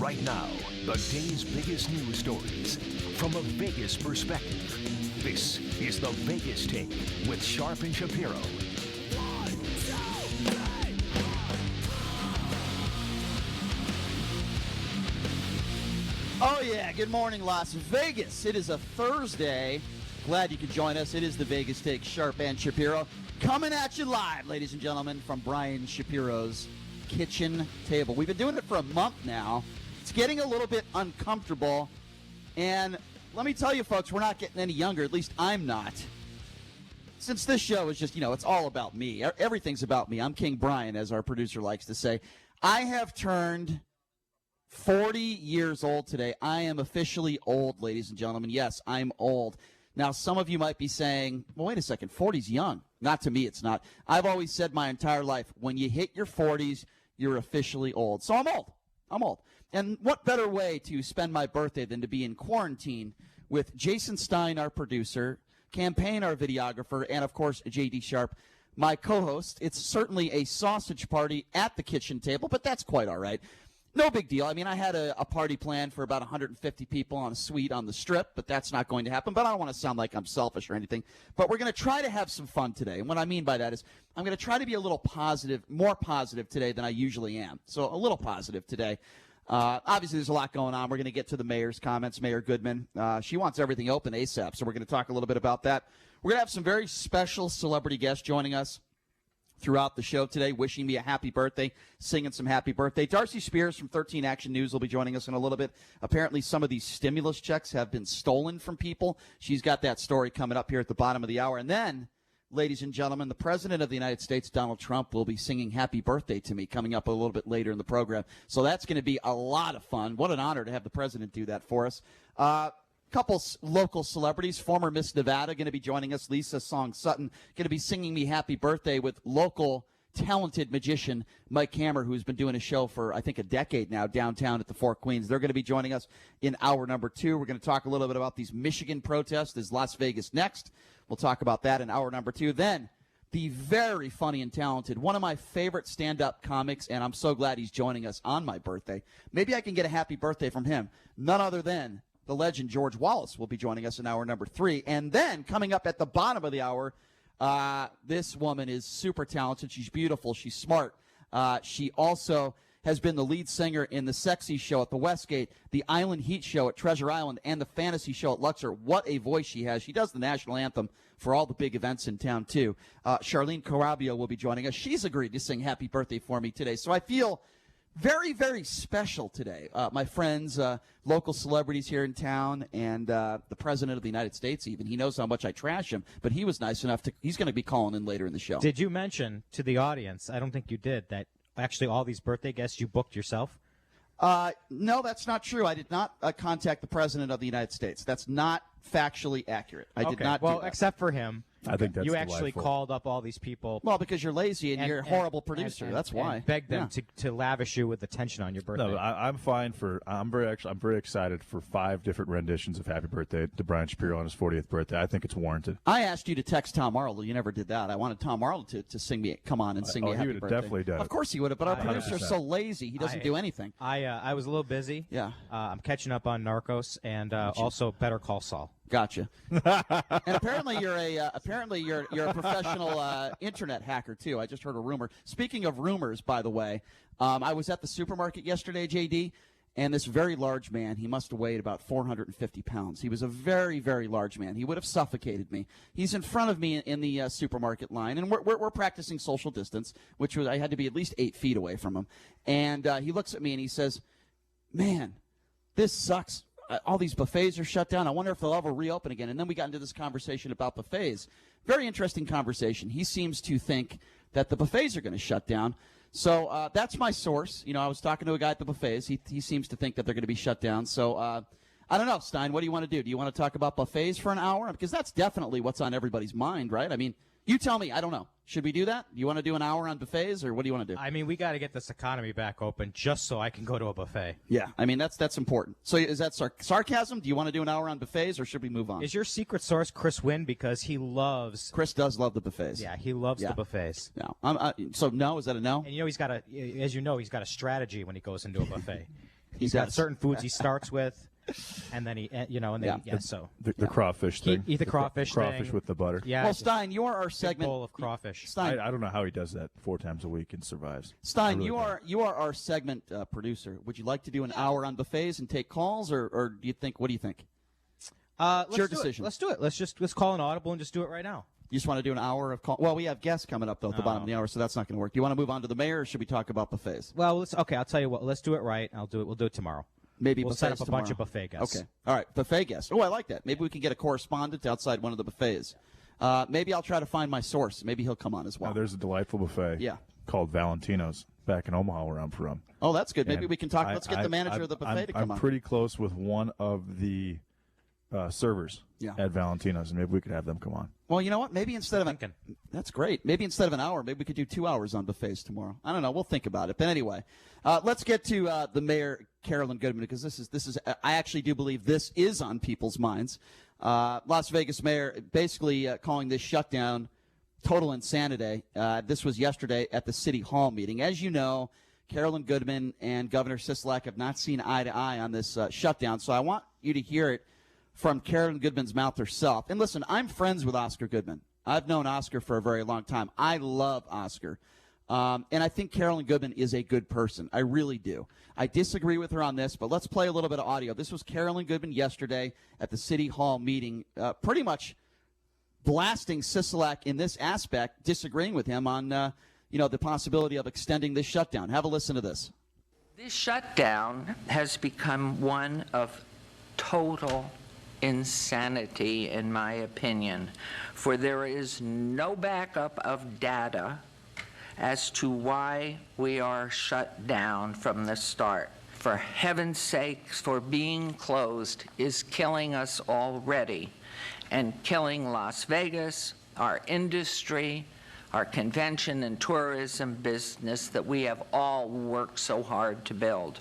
Right now, the day's biggest news stories from a Vegas perspective. This is the Vegas Take with Sharp and Shapiro. Oh, yeah. Good morning, Las Vegas. It is a Thursday. Glad you could join us. It is the Vegas Take, Sharp and Shapiro. Coming at you live, ladies and gentlemen, from Brian Shapiro's kitchen table. We've been doing it for a month now. It's getting a little bit uncomfortable. And let me tell you, folks, we're not getting any younger. At least I'm not. Since this show is just, it's all about me. Everything's about me. I'm King Brian, as our producer likes to say. I have turned 40 years old today. I am officially old, ladies and gentlemen. Yes, I'm old. Now, some of you might be saying, well, wait a second, 40's young. Not to me, it's not. I've always said my entire life, when you hit your 40s, you're officially old. So I'm old. I'm old. And what better way to spend my birthday than to be in quarantine with Jason Stein, our producer, Campaign, our videographer, and, of course, J.D. Sharp, my co-host. It's certainly a sausage party at the kitchen table, but that's quite all right. No big deal. I mean, I had a party planned for about 150 people on a suite on the Strip, but that's not going to happen. But I don't want to sound like I'm selfish or anything. But we're going to try to have some fun today. And what I mean by that is I'm going to try to be a little positive, more positive today than I usually am. So a little positive today. Obviously, there's a lot going on. We're going to get to the mayor's comments, Mayor Goodman. She wants everything open ASAP, so we're going to talk a little bit about that. We're going to have some very special celebrity guests joining us throughout the show today, wishing me a happy birthday, singing some happy birthday. Darcy Spears from 13 Action News will be joining us in a little bit. Apparently, some of these stimulus checks have been stolen from people. She's got that story coming up here at the bottom of the hour. And then, ladies and gentlemen, the President of the United States, Donald Trump, will be singing happy birthday to me coming up a little bit later in the program. So that's going to be a lot of fun. What an honor to have the President do that for us. Couple local celebrities. Former Miss Nevada going to be joining us. Lisa Song Sutton going to be singing me happy birthday with local talented magician Mike Hammer, who's been doing a show for, I think, a decade now downtown at the Four Queens. They're going to be joining us in hour number 2. We're going to talk a little bit about these Michigan protests. Is Las Vegas next? We'll talk about that in hour number 2. Then the very funny and talented, one of my favorite stand-up comics, and I'm so glad he's joining us on my birthday. Maybe I can get a happy birthday from him. None other than the legend George Wallace will be joining us in hour number 3. And then coming up at the bottom of the hour, this woman is super talented. She's beautiful. She's smart. She also has been the lead singer in the Sexy Show at the Westgate, the Island Heat Show at Treasure Island, and the Fantasy Show at Luxor. What a voice she has. She does the national anthem for all the big events in town, too. Charlene Carabio will be joining us. She's agreed to sing happy birthday for me today. So I feel very, very special today. My friends, local celebrities here in town, and the President of the United States even. He knows how much I trash him, but he was nice enough to – he's going to be calling in later in the show. Did you mention to the audience, I don't think you did, that actually all these birthday guests you booked yourself? No, that's not true. I did not contact the President of the United States. That's not factually accurate. I did not do that. Well, except for him. I think that's you actually delightful. called up all these people. Well, because you're lazy and you're a horrible producer. That's why. And begged them to lavish you with attention on your birthday. No, I'm fine for. I'm very excited for 5 different renditions of Happy Birthday to Brian Shapiro on his 40th birthday. I think it's warranted. I asked you to text Tom Arnold. You never did that. I wanted Tom Arnold to sing me, come on and sing me a happy he would have birthday. definitely done it. Of course he would have, but our producer's so lazy he doesn't do anything. I was a little busy. Yeah. I'm catching up on Narcos and also Better Call Saul. Gotcha. And apparently you're a professional internet hacker too. I just heard a rumor. Speaking of rumors, by the way, I was at the supermarket yesterday, JD, and this very large man, he must have weighed about 450 pounds. He was a very, very large man. He would have suffocated me. He's in front of me in the supermarket line, and we're practicing social distance, which was I had to be at least 8 feet away from him. And he looks at me and he says, "Man, this sucks. All these buffets are shut down. I wonder if they'll ever reopen again." And then we got into this conversation about buffets. Very interesting conversation. He seems to think that the buffets are going to shut down. So that's my source. I was talking to a guy at the buffets. He seems to think that they're going to be shut down. So I don't know, Stein. What do you want to do? Do you want to talk about buffets for an hour? Because that's definitely what's on everybody's mind, right? I mean, you tell me. I don't know. Should we do that? Do you want to do an hour on buffets, or what do you want to do? I mean, we got to get this economy back open just so I can go to a buffet. Yeah, I mean, that's important. So is that sarcasm? Do you want to do an hour on buffets, or should we move on? Is your secret source Chris Wynn? Because Chris does love the buffets. Yeah, he loves the buffets. No. So no, is that a no? And he's got a strategy when he goes into a buffet. He's got certain foods he starts with, and then the crawfish thing. Eat the crawfish thing. Crawfish with the butter. Yeah. Well, Stein, you are our Big segment bowl of crawfish. Stein, I don't know how he does that 4 times a week and survives. Stein, Really you are our segment producer. Would you like to do an hour on buffets and take calls, or do you think? What do you think? It's your decision. Let's do it. Let's call an audible and just do it right now. You just want to do an hour of call? Well, we have guests coming up, though, at the bottom of the hour, so that's not going to work. Do you want to move on to the mayor, or should we talk about buffets? Well, okay. I'll tell you what. Let's do it right. We'll do it tomorrow. Maybe we'll buffets set up a tomorrow. bunch of buffet guests. Okay. All right. Buffet guests. Oh, I like that. Maybe we can get a correspondent outside one of the buffets. Maybe I'll try to find my source. Maybe he'll come on as well. Now, there's a delightful buffet called Valentino's back in Omaha, where I'm from. Oh, that's good. Maybe And we can talk. Let's get the manager of the buffet to come on. I'm pretty close with one of the servers at Valentino's, and maybe we could have them come on. Well, you know what? Maybe instead of that's great. Maybe instead of an hour, maybe we could do 2 hours on buffets tomorrow. I don't know. We'll think about it. But anyway, let's get to the mayor, Carolyn Goodman, because this is. I actually do believe this is on people's minds. Las Vegas mayor basically calling this shutdown total insanity. This was yesterday at the city hall meeting. As you know, Carolyn Goodman and Governor Sisolak have not seen eye to eye on this shutdown. So I want you to hear it from Carolyn Goodman's mouth herself. And listen, I'm friends with Oscar Goodman. I've known Oscar for a very long time. I love Oscar. And I think Carolyn Goodman is a good person. I really do. I disagree with her on this, but let's play a little bit of audio. This was Carolyn Goodman yesterday at the City Hall meeting, pretty much blasting Sisolak in this aspect, disagreeing with him on the possibility of extending this shutdown. Have a listen to this. This shutdown has become one of total insanity, in my opinion, for there is no backup of data as to why we are shut down from the start. For heaven's sakes, for being closed is killing us already and killing Las Vegas, our industry, our convention and tourism business that we have all worked so hard to build.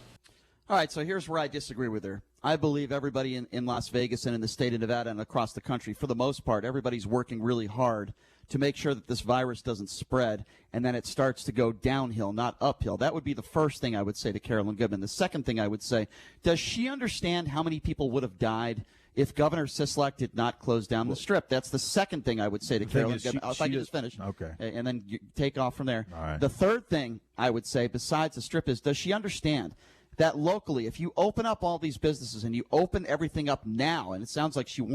All right, so here's where I disagree with her. I believe everybody in Las Vegas and in the state of Nevada and across the country, for the most part, everybody's working really hard to make sure that this virus doesn't spread and then it starts to go downhill, not uphill. That would be the first thing I would say to Carolyn Goodman. The second thing I would say, does she understand how many people would have died if Governor Sisolak did not close down the Strip? That's the second thing I would say to Carolyn Goodman. If I can just finish. Okay. And then you take off from there. All right. The third thing I would say, besides the Strip, is does she understand that locally, if you open up all these businesses and you open everything up now, and it sounds like she would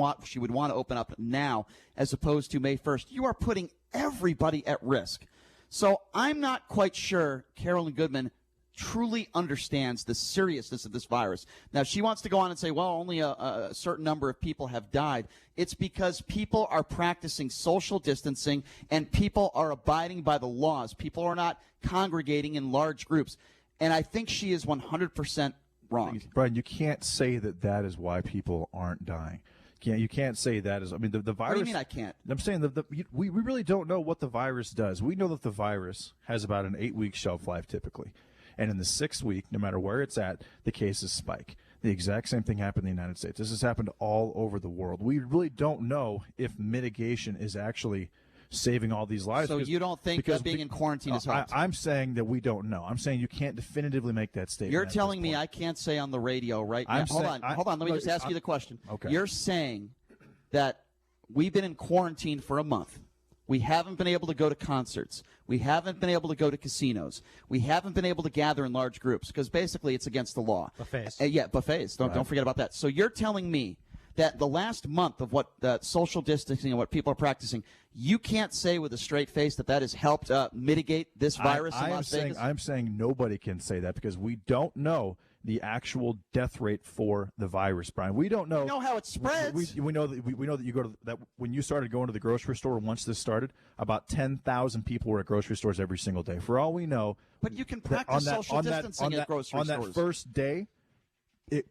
want to open up now as opposed to May 1st, you are putting everybody at risk. So I'm not quite sure Carolyn Goodman truly understands the seriousness of this virus. Now, if she wants to go on and say, well, only a certain number of people have died, it's because people are practicing social distancing and people are abiding by the laws. People are not congregating in large groups. And I think she is 100% wrong. Brian, you can't say that is why people aren't dying. You can't say that is. I mean, the virus. What do you mean I can't? I'm saying we really don't know what the virus does. We know that the virus has about an 8-week shelf life typically. And in the 6th week, no matter where it's at, the cases spike. The exact same thing happened in the United States. This has happened all over the world. We really don't know if mitigation is actually saving all these lives. So you don't think that being in quarantine is hard? I'm saying that we don't know. I'm saying you can't definitively make that statement. You're telling me I can't say on the radio right now. Hold on. Let me just ask you the question. Okay. You're saying that we've been in quarantine for a month. We haven't been able to go to concerts. We haven't been able to go to casinos. We haven't been able to gather in large groups because basically it's against the law. Buffets. Buffets. Don't forget about that. So you're telling me that the last month of what social distancing and what people are practicing, you can't say with a straight face that has helped mitigate this virus in Las Vegas? I'm saying nobody can say that because we don't know the actual death rate for the virus, Brian. We don't know. We know how it spreads. We know that you go to that when you started going to the grocery store. Once this started, about 10,000 people were at grocery stores every single day. For all we know, but you can practice social distancing at grocery stores. On that first day,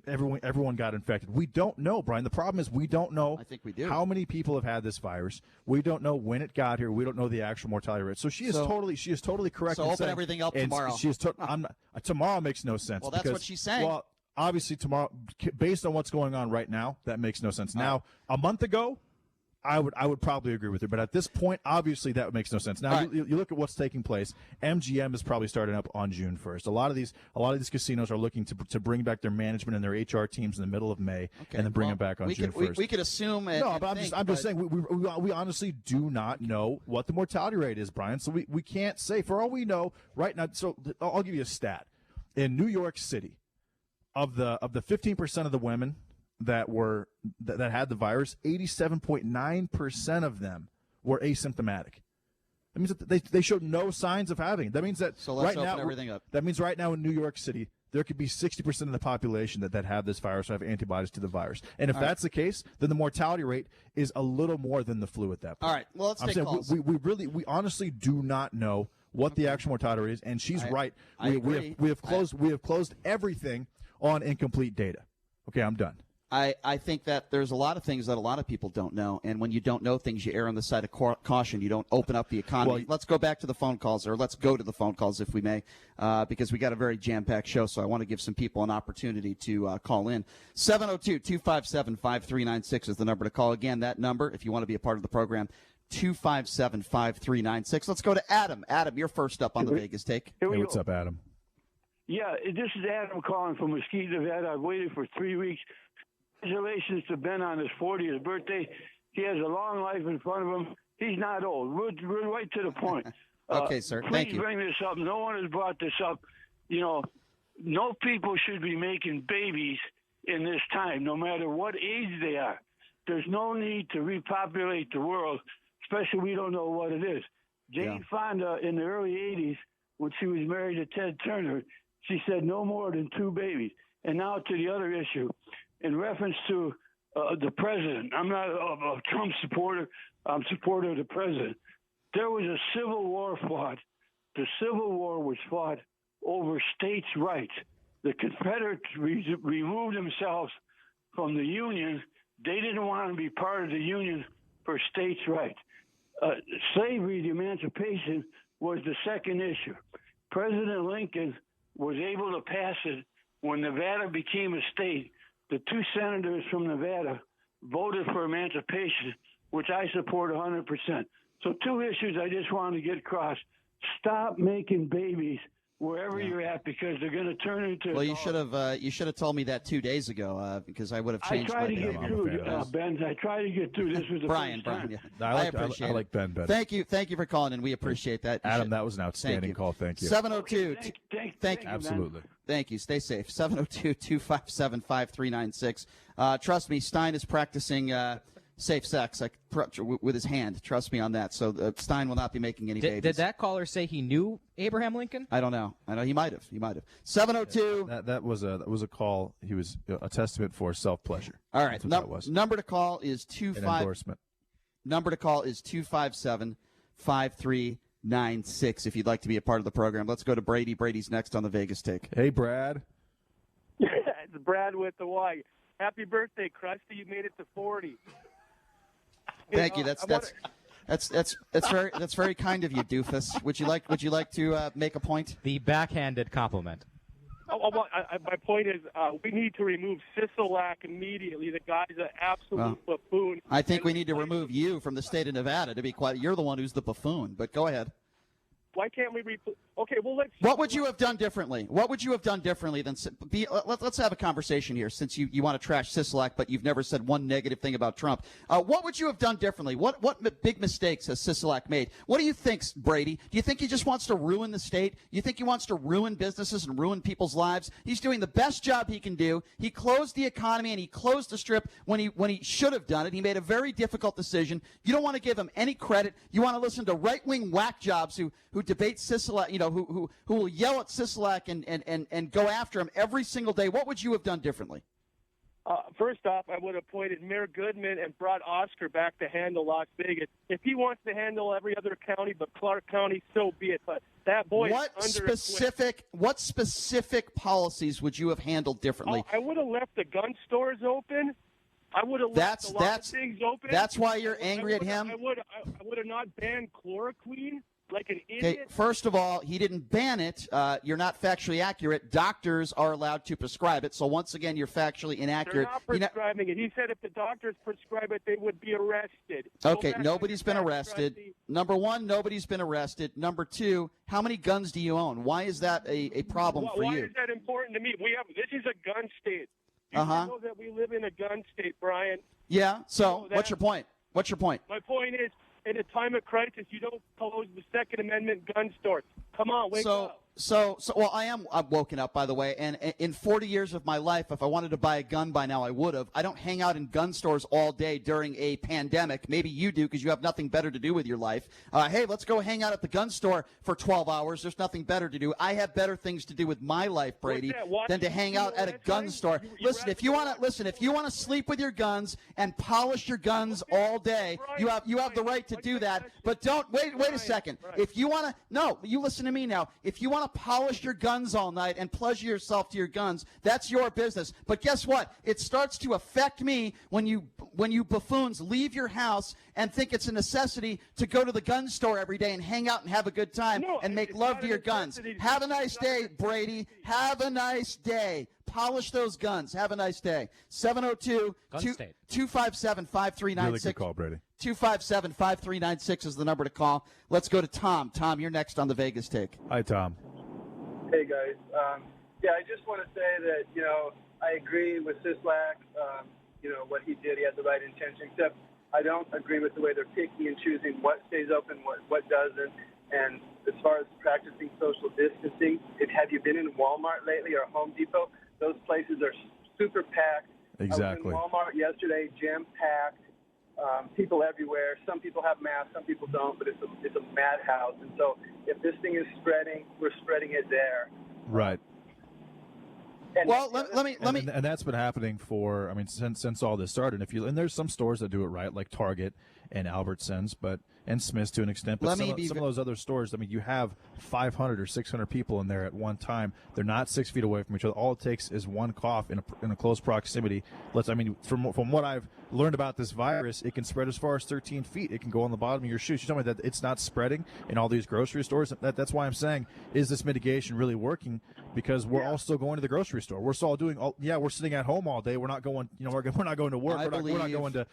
everyone got infected. We don't know, Brian. The problem is we don't know. I think we do. How many people have had this virus? We don't know when it got here. We don't know the actual mortality rate. So she is totally correct. So in open saying, everything up tomorrow. Tomorrow makes no sense. Well, that's what she's saying. Well, obviously tomorrow, based on what's going on right now, that makes no sense. Now, a month ago, I would probably agree with her, but at this point, obviously that makes no sense. Now you look at what's taking place. MGM is probably starting up on June 1st. A lot of these casinos are looking to bring back their management and their HR teams in the middle of May, and then bring them back on June 1st. We could assume. I'm just saying we honestly do not know what the mortality rate is, Brian. So we can't say for all we know right now. So I'll give you a stat. In New York City, of the 15% of the women that had the virus, 87.9% of them were asymptomatic. That means that they showed no signs of having it. That means that let's open everything up. That means right now in New York City, there could be 60% of the population that have this virus or have antibodies to the virus. And if that's the case, then the mortality rate is a little more than the flu at that point. All right. Well, let's take calls. We honestly do not know what the actual mortality rate is, and she's right. We have closed everything on incomplete data. Okay, I'm done. I think that there's a lot of things that a lot of people don't know, and when you don't know things, you err on the side of caution. You don't open up the economy. Well, let's go back to the phone calls, or let's go to the phone calls if we may, because we got a very jam-packed show, so I want to give some people an opportunity to call in. 702-257-5396 is the number to call. Again, that number, if you want to be a part of the program, 257-5396. Let's go to Adam. Adam, you're first up on the Vegas Take. Hey, what's up, Adam? Yeah, this is Adam calling from Mesquite, Nevada. I've waited for 3 weeks. Congratulations to Ben on his 40th birthday. He has a long life in front of him. He's not old. We're right to the point. Okay, sir. Thank you. Please bring this up. No one has brought this up. You know, no people should be making babies in this time, no matter what age they are. There's no need to repopulate the world, especially we don't know what it is. Jane Fonda in the early 80s, when she was married to Ted Turner, she said no more than 2 babies. And now to the other issue. In reference to the president, I'm not a Trump supporter. I'm a supporter of the president. There was a civil war fought. The Civil War was fought over states' rights. The Confederates removed themselves from the Union. They didn't want to be part of the Union for states' rights. Slavery, the emancipation, was the second issue. President Lincoln was able to pass it when Nevada became a state. The 2 senators from Nevada voted for emancipation, which I support 100%. So 2 issues I just wanted to get across. Stop making babies wherever you're at, because they're going to turn into. Well, you should have told me that 2 days ago, because I would have changed. I tried to get through, Ben. I tried to get through. This was the Brian. first time. Yeah. I appreciate like Ben better. Thank you for calling, and we appreciate that. Adam, that was an outstanding call. Thank you. 702. Thank you. Absolutely. Ben. Thank you. Stay safe. 702-257-5396. Trust me, Stein is practicing safe sex with his hand. Trust me on that. So Stein will not be making any babies. Did that caller say he knew Abraham Lincoln? I don't know. He might have. 702. That was a call. He was a testament for self-pleasure. All right. That was. Number to call is An endorsement. Number to call is 257-5396 if you'd like to be a part of the program. Let's go to Brady. Brady's next on the Vegas Take. Hey, Brad. It's Brad with the Y. Happy birthday, Krusty. You made it to 40. Thank you. That's very kind of you, doofus. Would you like to make a point? The backhanded compliment. My point is, we need to remove Sisolak immediately. The guy's an absolute buffoon. I think we need to remove you from the state of Nevada. To be quiet, you're the one who's the buffoon. But go ahead. Why can't we Okay, well, let's. What would you have done differently? What would you have done differently than let's have a conversation here, since you want to trash Sisolak, but you've never said one negative thing about Trump. What would you have done differently? What big mistakes has Sisolak made? What do you think, Brady? Do you think he just wants to ruin the state? You think he wants to ruin businesses and ruin people's lives? He's doing the best job he can do. He closed the economy and he closed the Strip when he should have done it. He made a very difficult decision. You don't want to give him any credit. You want to listen to right-wing whack jobs who debate Sisolak, who will yell at Sisolak and go after him every single day. What would you have done differently? First off, I would have appointed Mayor Goodman and brought Oscar back to handle Las Vegas. If he wants to handle every other county but Clark County, so be it. But that boy What specific policies would you have handled differently? I would have left the gun stores open. I would have left a lot of things open. That's why you're angry at him? I would have not banned chloroquine. like an Okay, idiot? first of all, he didn't ban it. You're not factually accurate. Doctors are allowed to prescribe it. So once again, you're factually They're inaccurate. not prescribing it. He said if the doctors prescribe it, they would be arrested. Okay, Go back nobody's to been your tax arrested. trustee. Number one, nobody's been arrested. Number two, how many guns do you own? Why is that a problem for Why you? is that important to me? This is a gun state. You Uh-huh. know that we live in a gun state, Brian. Yeah, so No, that- what's your point? What's your point? My point is, in a time of crisis, you don't close the Second Amendment gun stores. Come on, wake up. Well, I'm woken up, by the way, and in 40 years of my life, if I wanted to buy a gun by now, I would have. I don't hang out in gun stores all day during a pandemic. Maybe you do because you have nothing better to do with your life. Hey, let's go hang out at the gun store for 12 hours. There's nothing better to do. I have better things to do with my life, Brady, than to hang out at a gun store. Listen, if you want to sleep with your guns and polish your guns all day, you have the right to do that. But don't wait a second. If you want to, you listen to me now. If you want to polish your guns all night and pleasure yourself to your guns, that's your business. But guess what? It starts to affect me when you buffoons leave your house and think it's a necessity to go to the gun store every day and hang out and have a good time and make love to your guns. Have a nice day, Brady. Have a nice day. Polish those guns. Have a nice day. 702-257-5396. Really good call, Brady. 257-5396 is the number to call. Let's go to Tom. Tom, you're next on the Vegas Take. Hi, Tom. Hey, guys. I just want to say that, I agree with Sisolak. What he did, he had the right intention, except I don't agree with the way they're picking and choosing what stays open, what doesn't. And as far as practicing social distancing, have you been in Walmart lately or Home Depot? Those places are super packed. Exactly. I was in Walmart yesterday, jam-packed. People everywhere. Some people have masks, some people don't, but it's a madhouse. And so if this thing is spreading, we're spreading it there. Right. And let me. And that's been happening since all this started. And there's some stores that do it right, like Target and Albertsons, and Smith's to an extent. But some of those other stores, you have 500 or 600 people in there at one time. They're not 6 feet away from each other. All it takes is one cough in a close proximity. From what I've learned about this virus, it can spread as far as 13 feet. It can go on the bottom of your shoes. You tell me that it's not spreading in all these grocery stores. That's why I'm saying, is this mitigation really working? Because we're all still going to the grocery store. We're still we're sitting at home all day. We're not going, we're not going to work. We're not going to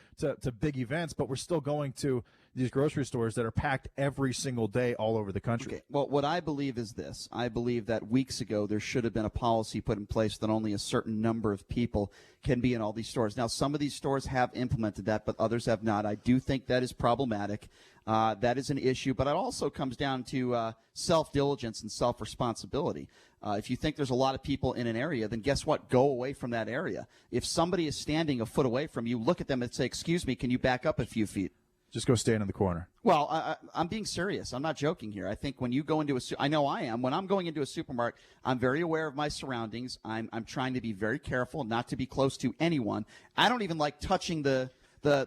big events, but we're still going to these grocery stores that are packed every single day all over the country. Okay. Well, what I believe is this. I believe that weeks ago there should have been a policy put in place that only a certain number of people can be in all these stores. Now, some of these stores have implemented that, but others have not. I do think that is problematic. That is an issue, but it also comes down to self-diligence and self-responsibility. If you think there's a lot of people in an area, then guess what? Go away from that area. If somebody is standing a foot away from you, look at them and say, "Excuse me, can you back up a few feet?" Just go stand in the corner. Well, I'm being serious. I'm not joking here. I think when you go into I know I am. When I'm going into a supermarket, I'm very aware of my surroundings. I'm trying to be very careful not to be close to anyone. I don't even like touching the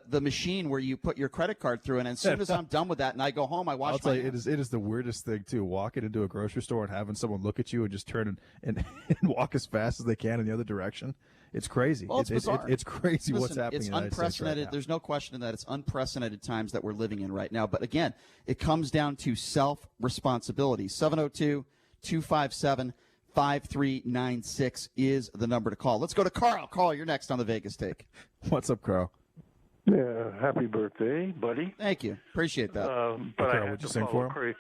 machine where you put your credit card through, and as soon as I'm done with that and I go home, I wash my hands. It is the weirdest thing too, walking into a grocery store and having someone look at you and just turn and walk as fast as they can in the other direction. It's crazy. Well, it's bizarre. It's crazy. Listen, what's happening it's in the United States right unprecedented. now. There's no question in that. It's unprecedented times that we're living in right now. But again, it comes down to self-responsibility. 702-257-5396 is the number to call. Let's go to Carl. Carl, you're next on the Vegas Take. What's up, Carl? Yeah, happy birthday, buddy. Thank you. Appreciate that. But Carl, I had would you to sing for follow him?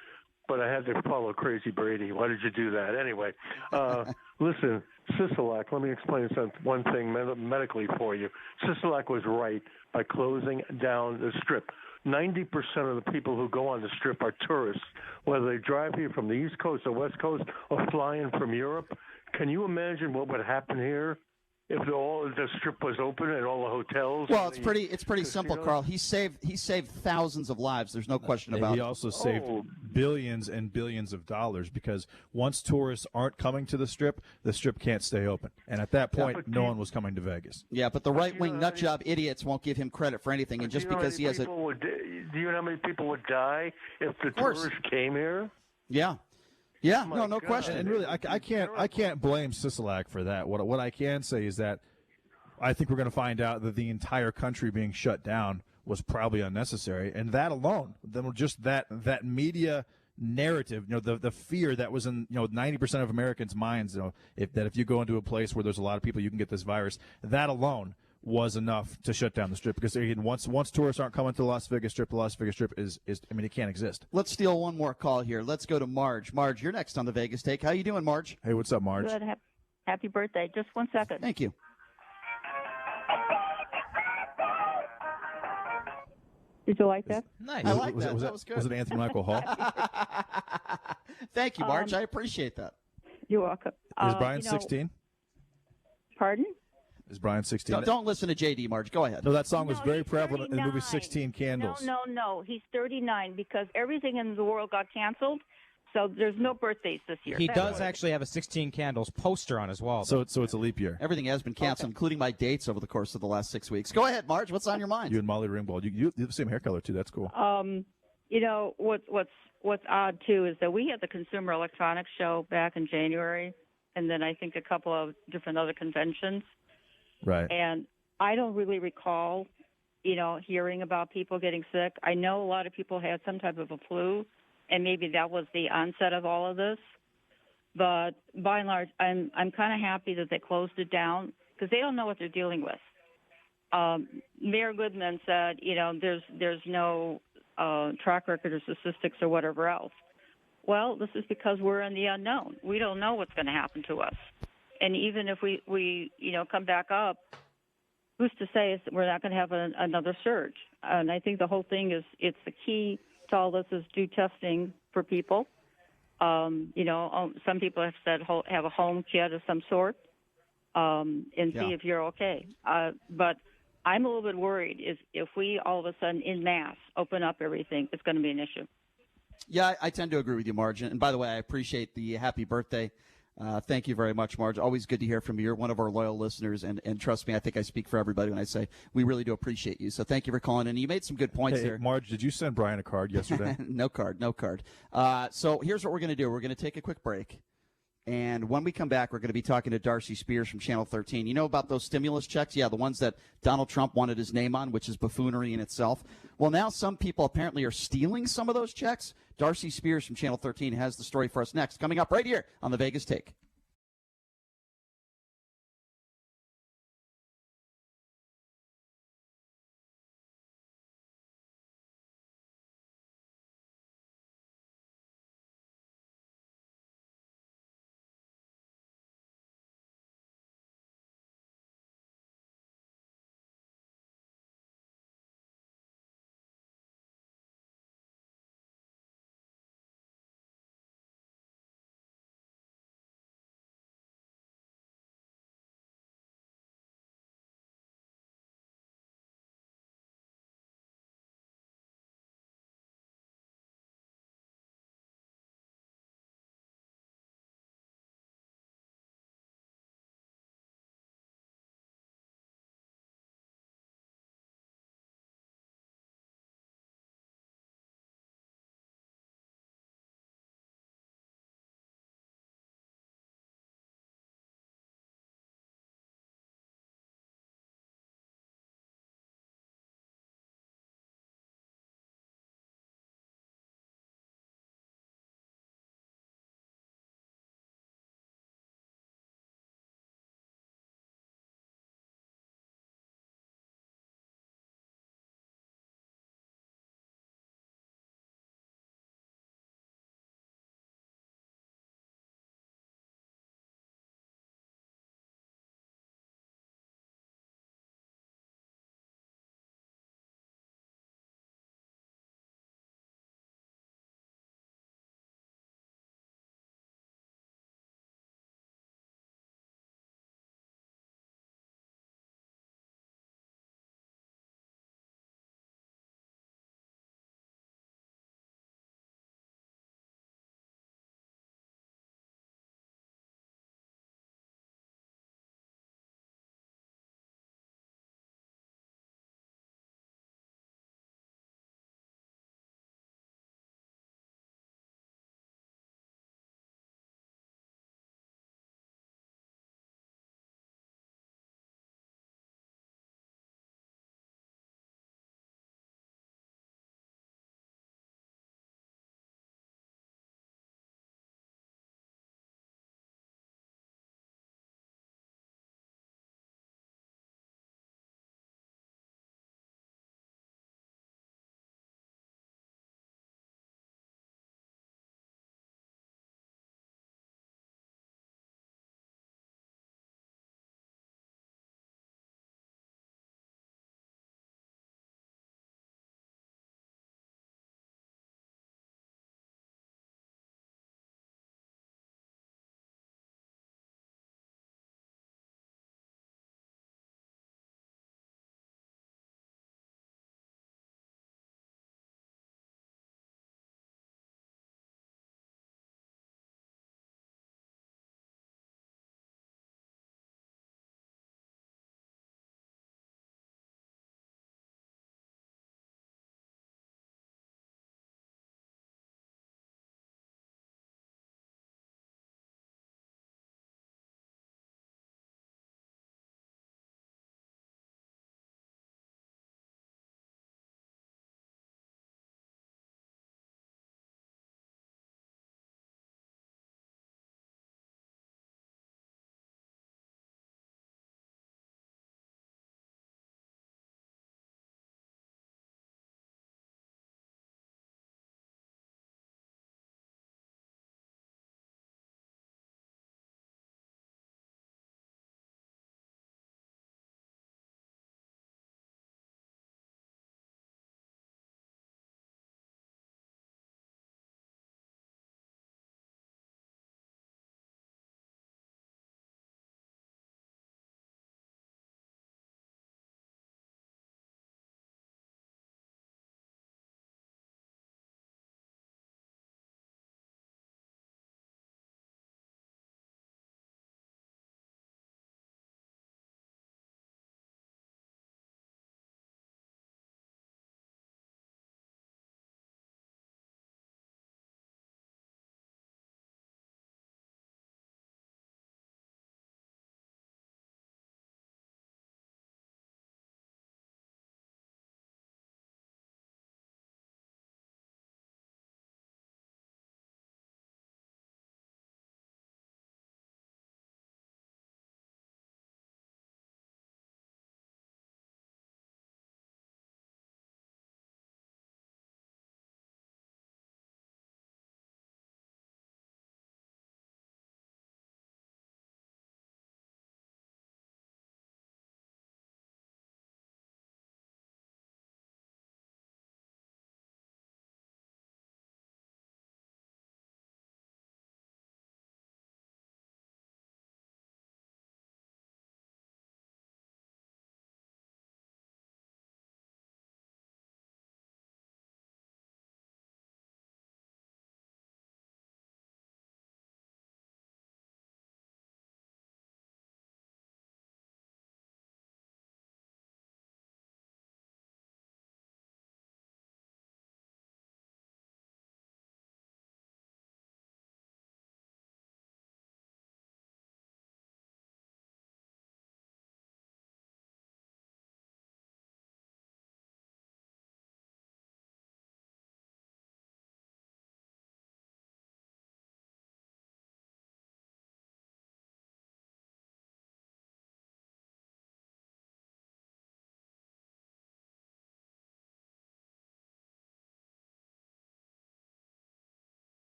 But I had to follow Crazy Brady. Why did you do that? Anyway, listen, Sisolak, let me explain one thing medically for you. Sisolak was right by closing down the Strip. 90% of the people who go on the Strip are tourists, whether they drive here from the East Coast or West Coast or fly in from Europe. Can you imagine what would happen here if the Strip was open and all the hotels? Well, it's pretty simple, Carl. He saved thousands of lives. There's no question about it. He also saved billions and billions of dollars because once tourists aren't coming to the Strip can't stay open. And at that point, no one was coming to Vegas. Yeah, but the right-wing nutjob idiots won't give him credit for anything. And just because he has a... Do you know how many people would die if the tourists came here? Yeah. Yeah, no question. And really, I can't blame Sisolak for that. What I can say is that I think we're going to find out that the entire country being shut down was probably unnecessary, and that alone, then just that media narrative, the fear that was in 90% of Americans' minds, if you go into a place where there's a lot of people, you can get this virus. That alone was enough to shut down the Strip, because again, once tourists aren't coming to the Las Vegas Strip is it can't exist. Let's steal one more call here. Let's go to Marge. Marge, you're next on the Vegas Take. How you doing, Marge? Hey, what's up, Marge? Good. Happy birthday. Just 1 second. Thank you. Did you like that? Nice. I like that. That was good. Was it Anthony Michael Hall? Thank you, Marge. I appreciate that. You're welcome. Is Brian 16? Pardon? Is Brian 16? Don't listen to JD, Marge. Go ahead. No, that song was very he's prevalent in the movie 39. 16 Candles. No. He's 39 because everything in the world got canceled, so there's no birthdays this year. He does actually have a 16 Candles poster on his wall. So it's a leap year. Everything has been canceled, including my dates over the course of the last 6 weeks. Go ahead, Marge. What's on your mind? You and Molly Ringwald. You have the same hair color, too. That's cool. What's odd too is that we had the Consumer Electronics Show back in January, and then I think a couple of different other conventions. Right. And I don't really recall, hearing about people getting sick. I know a lot of people had some type of a flu, and maybe that was the onset of all of this. But by and large, I'm kind of happy that they closed it down because they don't know what they're dealing with. Mayor Goodman said, there's no track record or statistics or whatever else. Well, this is because we're in the unknown. We don't know what's going to happen to us. And even if we come back up, who's to say we're not going to have another surge? And I think the whole thing it's the key to all this is do testing for people. Some people have said have a home kit of some sort and see if you're okay. But I'm a little bit worried if we all of a sudden en masse open up everything, it's going to be an issue. Yeah, I tend to agree with you, Marge. And by the way, I appreciate the happy birthday. Thank you very much, Marge. Always good to hear from you. You're one of our loyal listeners, and trust me, I think I speak for everybody when I say we really do appreciate you. So thank you for calling in. You made some good points there. Marge, did you send Brian a card yesterday? No card. So here's what we're going to do. We're going to take a quick break, and when we come back, we're going to be talking to Darcy Spears from Channel 13. You know about those stimulus checks? Yeah, the ones that Donald Trump wanted his name on, which is buffoonery in itself. Well, now some people apparently are stealing some of those checks. Darcy Spears from Channel 13 has the story for us next, coming up right here on the Vegas Take.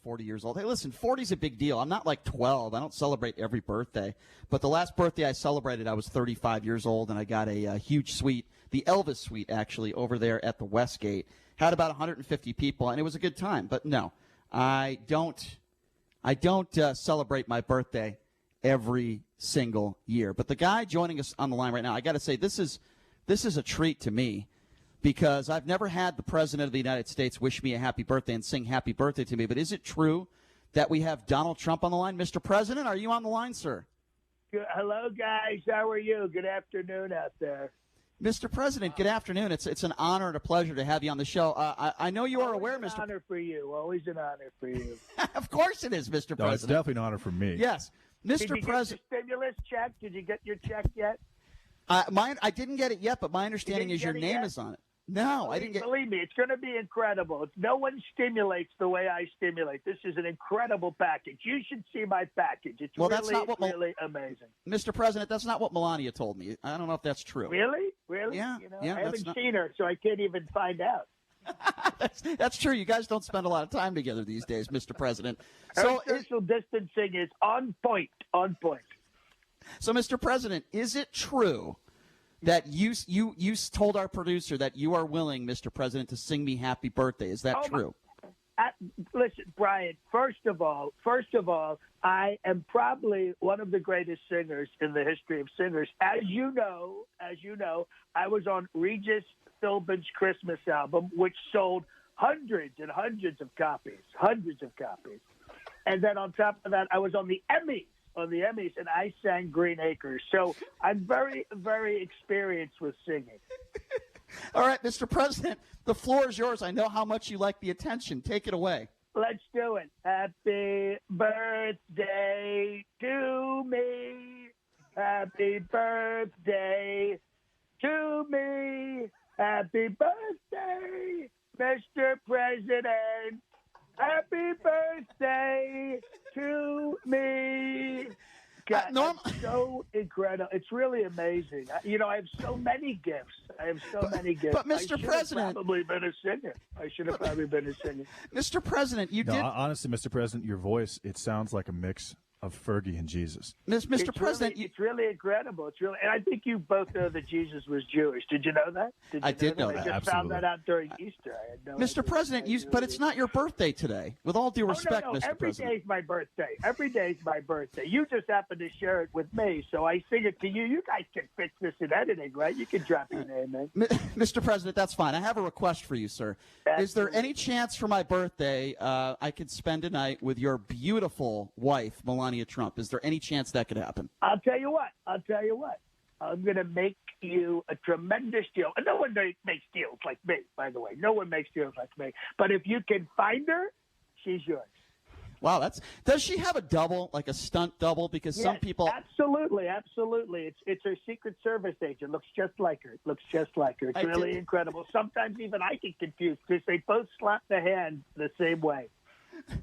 40 years old. Hey, listen, 40 is a big deal. I'm not like 12. I don't celebrate every birthday. But the last birthday I celebrated, I was 35 years old, and I got a huge suite, the Elvis suite, actually, over there at the Westgate. Had about 150 people, and it was a good time. But no, I don't celebrate my birthday every single year. But the guy joining us on the line right now, I got to say, this is a treat to me, because I've never had the President of the United States wish me a happy birthday and sing happy birthday to me. But is it true that we have Donald Trump on the line? Mr. President, are you on the line, sir? Hello, guys. How are you? Good afternoon out there. Mr. President, good afternoon. It's an honor and a pleasure to have you on the show. I know you are Always aware, an Mr. honor for you. Always an honor for you. Of course it is, Mr. No, President. it's definitely an honor for me. Yes. Did you Mr. President. get your stimulus check? Did you get your check yet? I didn't get it yet, but my understanding is your name is on it. No, I didn't get. Believe me, it's going to be incredible. No one stimulates the way I stimulate. This is an incredible package. You should see my package. It's Well, really, that's not what really amazing. Mr. President, that's not what Melania told me. I don't know if that's true. Really? Really? Yeah, You know, yeah, I that's haven't not- seen her, so I can't even find out. That's true. You guys don't spend a lot of time together these days, Mr. President. Her So, social distancing is on point. On point. so, Mr. President, is it true that you told our producer that you are willing, Mr. President, to sing me happy birthday? Is that true? Listen, Brian, first of all, I am probably one of the greatest singers in the history of singers. As you know, I was on Regis Philbin's Christmas album, which sold hundreds and hundreds of copies. And then on top of that, I was on the Emmys, and I sang Green Acres. So I'm very, very experienced with singing. All right, Mr. President, the floor is yours. I know how much you like the attention. Take it away. Let's do it. Happy birthday to me. Happy birthday to me. Happy birthday, Mr. President. Happy birthday to me. God, that's so incredible. It's really amazing. I have so many gifts. But, Mr. President, probably been a singer. I should have probably been a singer. Mr. President, you did. Honestly, Mr. President, your voice, it sounds like a mix of Fergie and Jesus. Mr. President, it's really incredible. And I think you both know that Jesus was Jewish. Did you know that? I did know I that. just found that out during Easter. I had no Mr. idea. President, but it's not your birthday today. With all due respect, no. Mr. Every President. day is my birthday. Every day is my birthday. You just happen to share it with me, so I sing it to you. You guys can fix this in editing, right? You can drop your name in. Mr. President, that's fine. I have a request for you, sir. Absolutely. Is there any chance for my birthday I could spend a night with your beautiful wife, Melania Trump? Is there any chance that could happen? I'll tell you what. I'm going to make you a tremendous deal. And no one makes deals like me, by the way. No one makes deals like me. But if you can find her, she's yours. Wow, does she have a double, like a stunt double? Because some people absolutely. It's her Secret Service agent. Looks just like her. It's really incredible. Sometimes even I get confused because they both slap the hand the same way.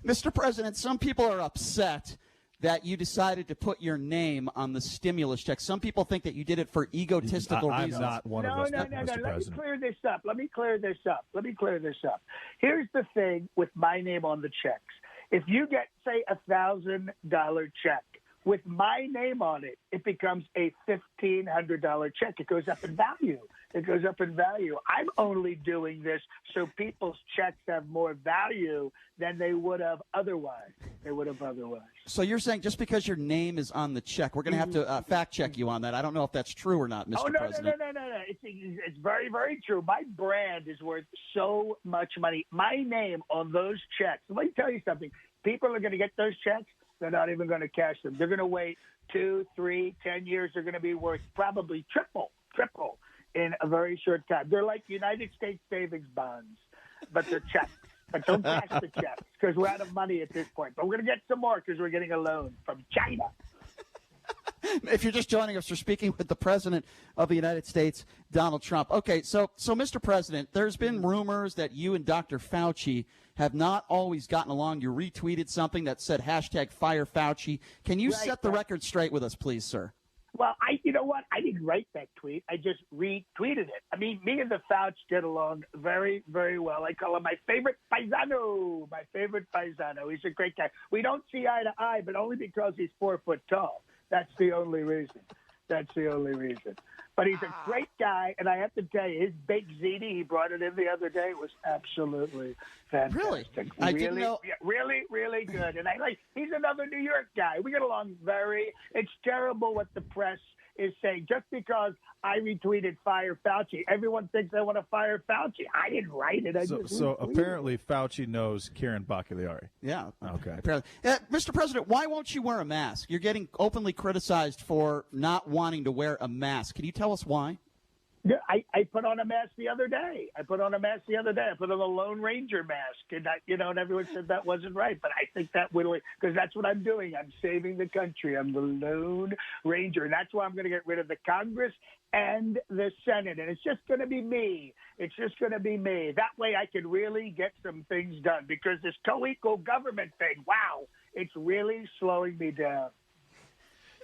Mr. President, some people are upset that you decided to put your name on the stimulus check. Some people think that you did it for egotistical reasons. I'm not one of those, No. Mr. Let President. me clear this up. Here's the thing with my name on the checks. If you get, say, $1,000 check with my name on it, it becomes a $1,500 check. It goes up in value. I'm only doing this so people's checks have more value than they would have otherwise. So you're saying just because your name is on the check, we're going to have to fact check you on that. I don't know if that's true or not, Mr. President. No. It's very, very true. My brand is worth so much money. My name on those checks. Let me tell you something. People are going to get those checks. They're not even going to cash them. They're going to wait 2, 3, 10 years. They're going to be worth probably triple in a very short time. They're like United States savings bonds, but they're checks. But don't cash the checks because we're out of money at this point. But we're going to get some more because we're getting a loan from China. If you're just joining us, we're speaking with the President of the United States, Donald Trump. Okay, so Mr. President, there's been rumors that you and Dr. Fauci have not always gotten along. You retweeted something that said #FireFauci. Can you set the record straight with us, please, sir? Well, you know what? I didn't write that tweet. I just retweeted it. I mean, me and the Fauci get along very, very well. I call him my favorite paisano. My favorite paisano. He's a great guy. We don't see eye to eye, but only because he's 4 foot tall. That's the only reason. That's the only reason. But he's a great guy, and I have to tell you, his baked ziti, he brought it in the other day, was absolutely fantastic. Really? I didn't know. Yeah, really, really good. And he's another New York guy. We get along it's terrible what the press is saying. Just because I retweeted Fire Fauci, everyone thinks I want to fire Fauci. I didn't write it. So apparently Fauci knows Karen Baccaliari. Yeah. Okay. Apparently. Mr. President, why won't you wear a mask? You're getting openly criticized for not wanting to wear a mask. Can you tell us why? Yeah, I put on a mask the other day. I put on a Lone Ranger mask, and and everyone said that wasn't right. But I think that because that's what I'm doing. I'm saving the country. I'm the Lone Ranger, and that's why I'm going to get rid of the Congress and the Senate, and it's just going to be me. It's just going to be me. That way, I can really get some things done. Because this co-equal government thing, wow, it's really slowing me down.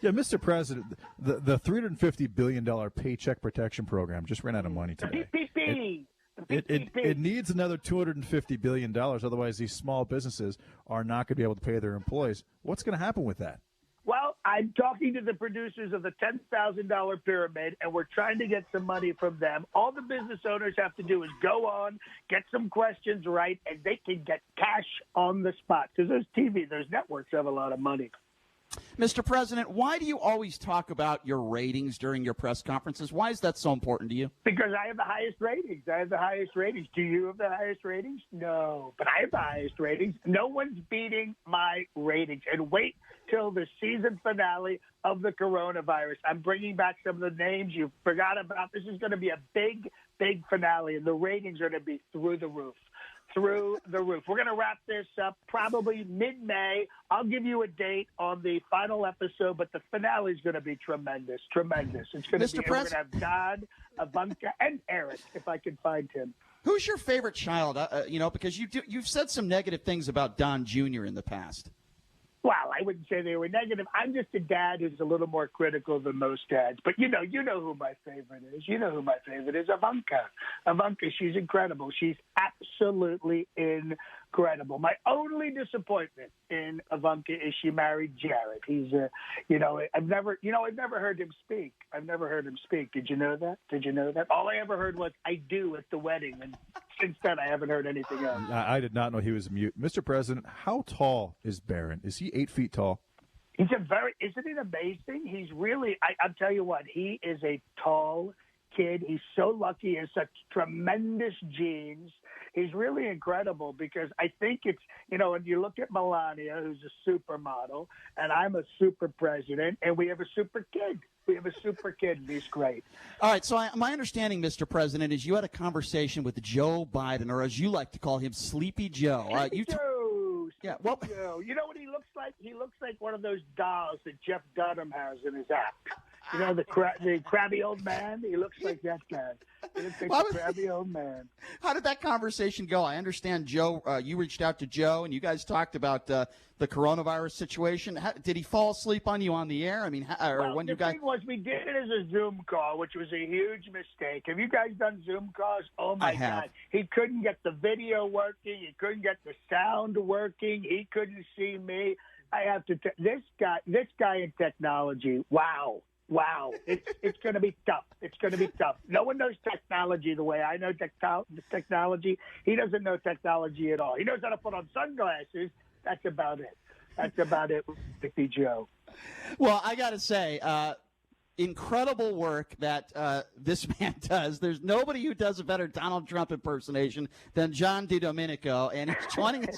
Yeah, Mr. President, the $350 billion Paycheck Protection Program just ran out of money today. PPP. It needs another $250 billion. Otherwise, these small businesses are not going to be able to pay their employees. What's going to happen with that? Well, I'm talking to the producers of the $10,000 pyramid, and we're trying to get some money from them. All the business owners have to do is go on, get some questions right, and they can get cash on the spot. Because those networks have a lot of money. Mr. President, why do you always talk about your ratings during your press conferences? Why is that so important to you? Because I have the highest ratings. Do you have the highest ratings? No, but I have the highest ratings. No one's beating my ratings. And wait till the season finale of the coronavirus. I'm bringing back some of the names you forgot about. This is going to be a big, big finale, and the ratings are going to be through the roof. Through the roof. We're going to wrap this up probably mid-May. I'll give you a date on the final episode, but the finale is going to be tremendous. Tremendous. It's going to be. We're going to have Don, Ivanka, and Eric, if I can find him. Who's your favorite child? Because you've said some negative things about Don Jr. in the past. Well, I wouldn't say they were negative. I'm just a dad who's a little more critical than most dads. But you know who my favorite is. Ivanka, she's incredible. She's absolutely incredible. My only disappointment in Ivanka is she married Jared. He's I've never heard him speak. Did you know that? All I ever heard was "I do" at the wedding, and since then I haven't heard anything else. I did not know he was mute. Mr. President, how tall is Barron? Is he 8 feet tall? Isn't it amazing? He's really, I'll tell you what, he is a tall kid. He's so lucky. He has such tremendous genes. He's really incredible because I think it's, when you look at Melania, who's a supermodel, and I'm a super president, and we have a super kid. And he's great. All right, so my understanding, Mr. President, is you had a conversation with Joe Biden, or as you like to call him, Sleepy Joe. Joe. Yeah, Joe. You know what he looks like? He looks like one of those dolls that Jeff Dunham has in his act. The crabby old man? He looks like that guy. He looks like the crabby old man. How did that conversation go? I understand, Joe, you reached out to Joe, and you guys talked about the coronavirus situation. Did he fall asleep on you on the air? I mean, the thing was, we did it as a Zoom call, which was a huge mistake. Have you guys done Zoom calls? Oh, my God. He couldn't get the video working. He couldn't get the sound working. He couldn't see me. I have to this guy in technology, wow, it's going to be tough. No one knows technology the way I know technology. He doesn't know technology at all. He knows how to put on sunglasses. That's about it, Sleepy Joe. Well, I got to say, incredible work that this man does. There's nobody who does a better Donald Trump impersonation than John DiDomenico, and he's joining us.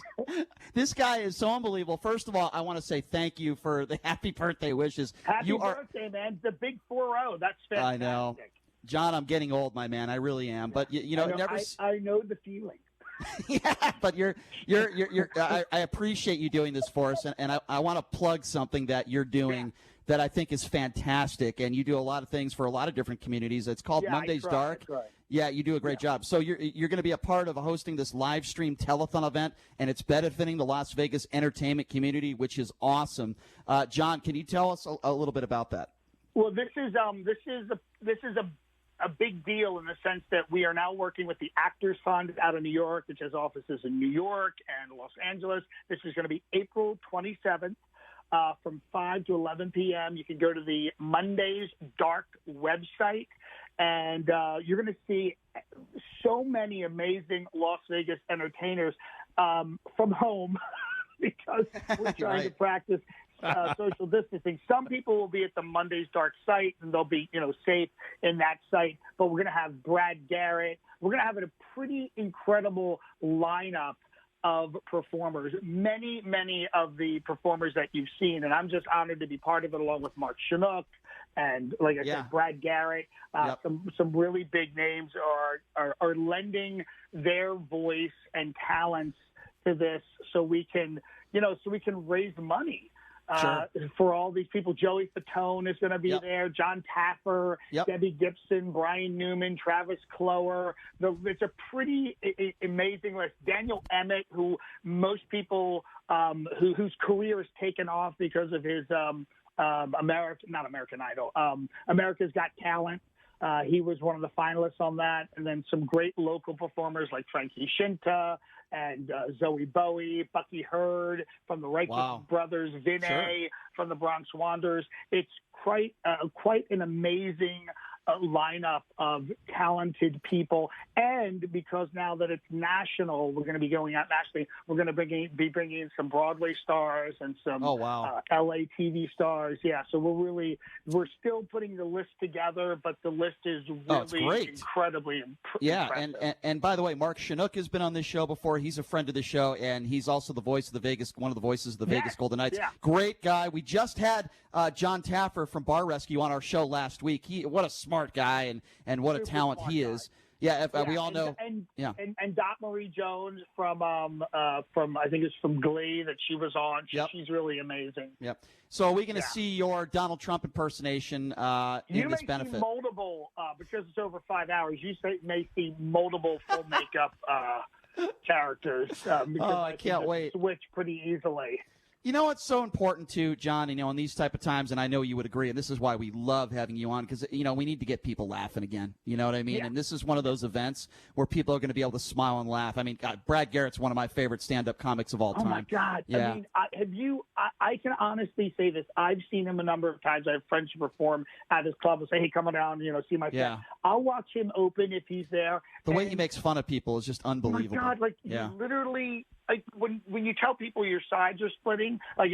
This guy is so unbelievable. First of all, I want to say thank you for the happy birthday wishes. Happy birthday, man. The big 4-0. That's fantastic. I know. John, I'm getting old, my man. I really am. But, I know the feeling. Yeah, but I appreciate you doing this for us, and I want to plug something that you're doing that I think is fantastic, and you do a lot of things for a lot of different communities. It's called Monday's Dark. Yeah, you do a great job. So you're going to be a part of hosting this live stream telethon event, and it's benefiting the Las Vegas entertainment community, which is awesome. John, can you tell us a little bit about that? Well, this is a big deal in the sense that we are now working with the Actors Fund out of New York, which has offices in New York and Los Angeles. This is going to be April 27th from 5 to 11 p.m. You can go to the Monday's Dark website, and you're going to see so many amazing Las Vegas entertainers from home because we're trying to practice social distancing. Some people will be at the Monday's Dark site, and they'll be, safe in that site. But we're going to have Brad Garrett. We're going to have a pretty incredible lineup of performers. Many, many of the performers that you've seen, and I'm just honored to be part of it, along with Mark Chinook and, like I said, Brad Garrett. Some really big names are lending their voice and talents to this, so we can raise money. For all these people. Joey Fatone is going to be there, John Taffer, Debbie Gibson, Brian Newman, Travis Clower. It's a pretty amazing list. Daniel Emmett, who most people whose career has taken off because of his American Idol, America's Got Talent. He was one of the finalists on that. And then some great local performers like Frankie Shinta and Zoe Bowie, Bucky Hurd from the Righteous Brothers, Vinay from the Bronx Wanderers. It's quite an amazing lineup of talented people. And because now that it's national, we're going to be going out nationally. We're going to be bringing in some Broadway stars and some LA TV stars. Yeah, so we're still putting the list together, but the list is really incredibly impressive. And by the way, Mark Chinook has been on this show before. He's a friend of the show, and he's also the voice of one of the voices of the Vegas Golden Knights. Yeah. Great guy. We just had John Taffer from Bar Rescue on our show last week. What a smart guy and what a talent he is. Yeah, we all know. And Dot Marie Jones from I think it's from Glee that she was on. She's really amazing. Yep. So are we going to see your Donald Trump impersonation in this benefit? You may see multiple because it's over 5 hours. You may see multiple full makeup characters. I can't wait. Switch pretty easily. You know what's so important too, John, in these type of times, and I know you would agree, and this is why we love having you on, because, we need to get people laughing again. You know what I mean? Yeah. And this is one of those events where people are going to be able to smile and laugh. I mean, God, Brad Garrett's one of my favorite stand-up comics of all time. Oh, my God. Yeah. I mean, I can honestly say this. I've seen him a number of times. I have friends who perform at his club and say, hey, come on down, see my friend. I'll watch him open if he's there. The way he makes fun of people is just unbelievable. Oh, my God. You literally... Like when you tell people your sides are splitting, like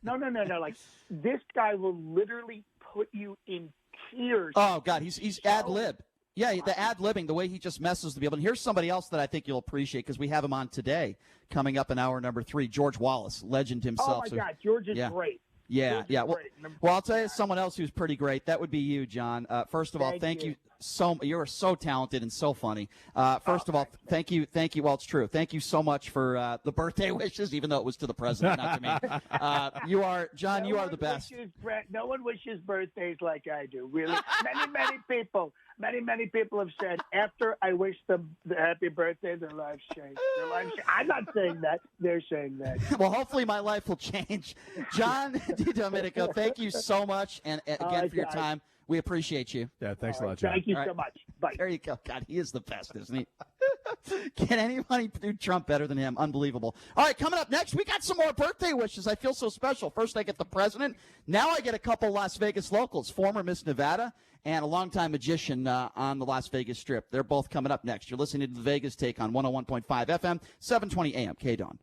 no. Like this guy will literally put you in tears. Oh God, he's ad lib. Yeah, the ad libbing, the way he just messes with people. And here's somebody else that I think you'll appreciate because we have him on today, coming up in hour number 3. George Wallace, legend himself. Oh my God, George is great. Yeah. Well, I'll tell you someone else who's pretty great. That would be you, John. First of all, thank you. You're so talented and so funny. First of all, thank you. Well, it's true. Thank you so much for the birthday wishes, even though it was to the president, not to me. You are, John. You are the best. No one wishes birthdays like I do. Really, many people have said after I wish them the happy birthday, their lives change. I'm not saying that. They're saying that. Well, hopefully my life will change. John DiDomenico, thank you so much, and again for your time. We appreciate you. Yeah, thanks a lot, John. Thank you so much. Bye. There you go. God, he is the best, isn't he? Can anybody do Trump better than him? Unbelievable. All right, coming up next, we got some more birthday wishes. I feel so special. First, I get the president. Now I get a couple Las Vegas locals, former Miss Nevada and a longtime magician on the Las Vegas Strip. They're both coming up next. You're listening to the Vegas Take on 101.5 FM, 720 AM, KDAWN.